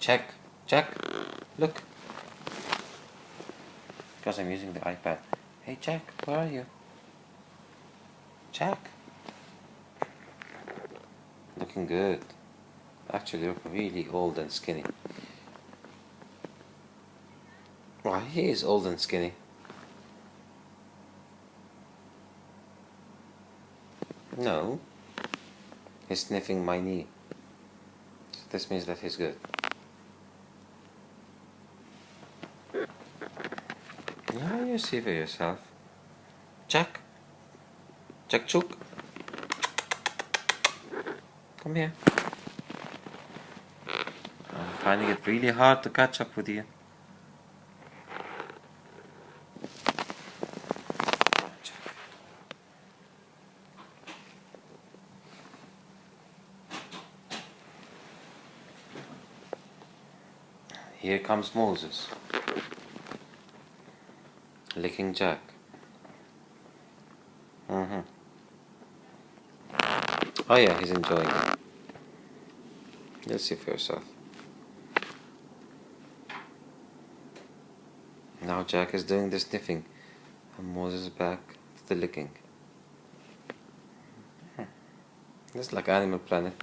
Jack, Jack, look. Because I'm using the iPad. Hey Jack, where are you? Jack. Looking good. Actually, you look really old and skinny. Why, he is old and skinny. No. He's sniffing my knee. So this means that he's good. Now you see for yourself. Jack. Jack Chook. Come here. I'm finding it really hard to catch up with you. Here comes Moses, licking Jack. Oh yeah, he's enjoying it. You'll see for yourself. Now Jack is doing the sniffing, and Moses is back to the licking. Just like Animal Planet.